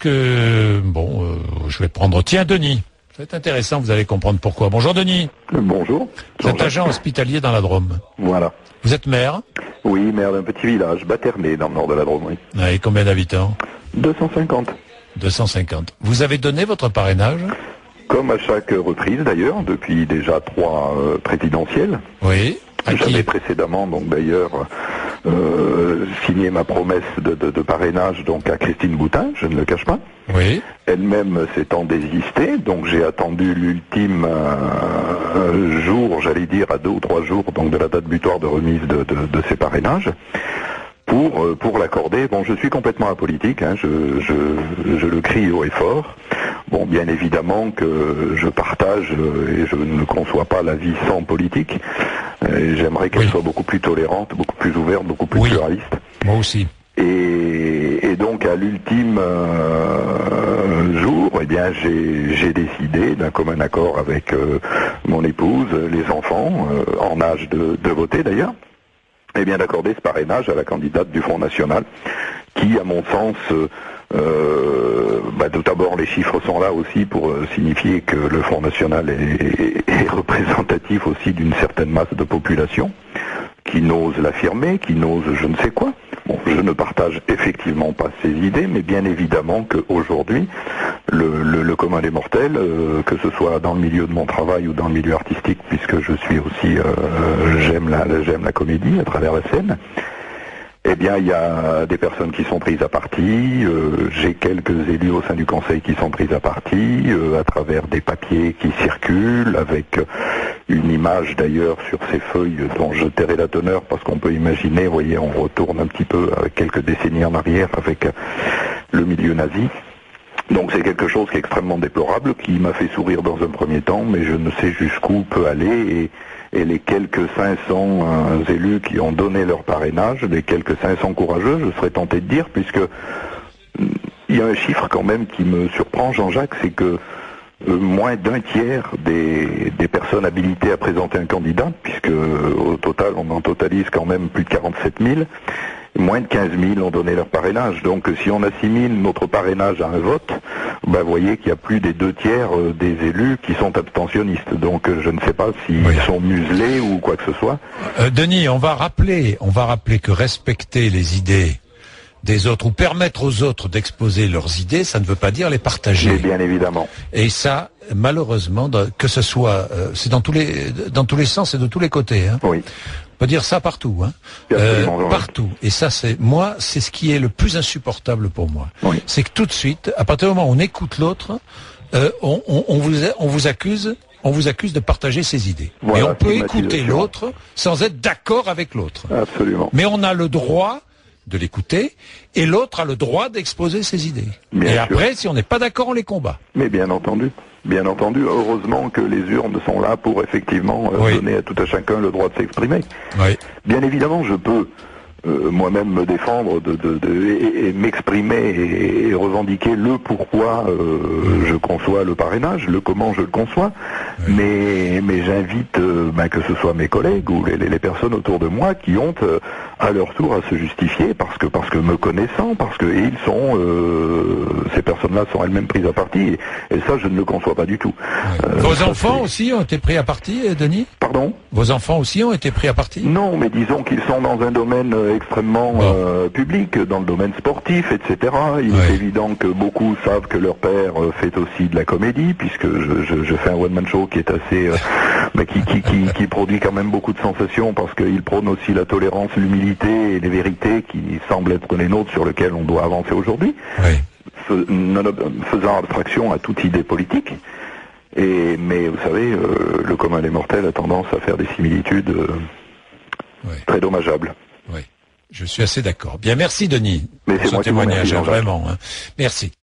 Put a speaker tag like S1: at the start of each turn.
S1: que... je vais prendre... Tiens, Denis. C'est intéressant, vous allez comprendre pourquoi. Bonjour, Denis.
S2: Bonjour.
S1: Vous êtes agent hospitalier dans la Drôme.
S2: Voilà.
S1: Vous êtes maire?
S2: Oui, maire d'un petit village, Baternay, dans le nord de la Drôme, oui.
S1: Et combien d'habitants?
S2: 250.
S1: 250. Vous avez donné votre parrainage?
S2: Comme à chaque reprise, d'ailleurs, depuis déjà 3 présidentielles.
S1: Oui.
S2: J'avais précédemment, donc d'ailleurs, signé ma promesse de parrainage donc à Christine Boutin, je ne le cache pas.
S1: Oui.
S2: Elle-même s'étant désistée, donc j'ai attendu l'ultime jour, j'allais dire à 2 ou 3 jours donc de la date butoir de remise de ces parrainages. Pour l'accorder, bon, je suis complètement apolitique, hein, je le crie haut et fort. Bon, bien évidemment que je partage et je ne conçois pas la vie sans politique. J'aimerais qu'elle soit beaucoup plus tolérante, beaucoup plus ouverte, beaucoup plus pluraliste.
S1: Moi aussi.
S2: Et donc à l'ultime jour, eh bien j'ai décidé d'un commun accord avec mon épouse, les enfants, en âge de voter d'ailleurs, eh bien d'accorder ce parrainage à la candidate du Front National, qui, à mon sens, tout d'abord les chiffres sont là aussi pour signifier que le Front National est représentatif aussi d'une certaine masse de population, qui n'ose l'affirmer, qui n'ose je ne sais quoi. Bon, je ne partage effectivement pas ces idées, mais bien évidemment qu'aujourd'hui, le commun des mortels, que ce soit dans le milieu de mon travail ou dans le milieu artistique, puisque je suis aussi, j'aime la comédie à travers la scène, eh bien, il y a des personnes qui sont prises à partie, j'ai quelques élus au sein du conseil qui sont prises à partie, à travers des papiers qui circulent, avec une image d'ailleurs sur ces feuilles dont je tairai la teneur, parce qu'on peut imaginer, vous voyez, on retourne un petit peu quelques décennies en arrière avec le milieu nazi. Donc c'est quelque chose qui est extrêmement déplorable, qui m'a fait sourire dans un premier temps, mais je ne sais jusqu'où peut aller, et les quelques 500 élus qui ont donné leur parrainage, les quelques 500 courageux, je serais tenté de dire, puisque il y a un chiffre quand même qui me surprend, Jean-Jacques, c'est que moins d'un tiers des personnes habilitées à présenter un candidat, puisque au total on en totalise quand même plus de 47 000, moins de 15 000 ont donné leur parrainage. Donc si on assimile notre parrainage à un vote, vous voyez qu'il y a plus des 2 tiers des élus qui sont abstentionnistes. Donc je ne sais pas s'ils sont muselés ou quoi que ce soit.
S1: Denis, on va rappeler que respecter les idées des autres ou permettre aux autres d'exposer leurs idées, ça ne veut pas dire les partager.
S2: Mais bien évidemment.
S1: Et ça, malheureusement, que ce soit, c'est dans tous les sens et de tous les côtés. Hein.
S2: Oui.
S1: On peut dire ça partout, hein. Partout. Et ça, c'est ce qui est le plus insupportable pour moi.
S2: Oui.
S1: C'est que tout de suite, à partir du moment où on écoute l'autre, on vous accuse de partager ses idées. Voilà, et on peut écouter l'autre sans être d'accord avec l'autre.
S2: Absolument.
S1: Mais on a le droit de l'écouter, et l'autre a le droit d'exposer ses idées. Bien sûr. Après, si on n'est pas d'accord, on les combat.
S2: Mais bien entendu, heureusement que les urnes sont là pour effectivement donner à tout à chacun le droit de s'exprimer.
S1: Oui.
S2: Bien évidemment, je peux moi-même me défendre et m'exprimer et revendiquer le pourquoi je conçois le parrainage, le comment je le conçois, mais j'invite que ce soit mes collègues ou les personnes autour de moi qui ont à leur tour à se justifier parce que me connaissant, parce que ils sont ces personnes-là sont elles-mêmes prises à partie et ça je ne le conçois pas du tout.
S1: Vos enfants aussi ont été pris à partie, Denis?
S2: Pardon?
S1: Vos enfants aussi ont été pris à partie?
S2: Non, mais disons qu'ils sont dans un domaine extrêmement public, dans le domaine sportif, etc. Il est évident que beaucoup savent que leur père fait aussi de la comédie, puisque je fais un one-man show qui est assez... qui produit quand même beaucoup de sensations, parce qu'il prône aussi la tolérance, l'humilité et les vérités qui semblent être les nôtres sur lesquelles on doit avancer aujourd'hui, faisant abstraction à toute idée politique. Mais vous savez, le commun des mortels a tendance à faire des similitudes très dommageables.
S1: Oui, je suis assez d'accord. Bien, merci Denis
S2: pour
S1: ce témoignage, vraiment. Hein. Merci.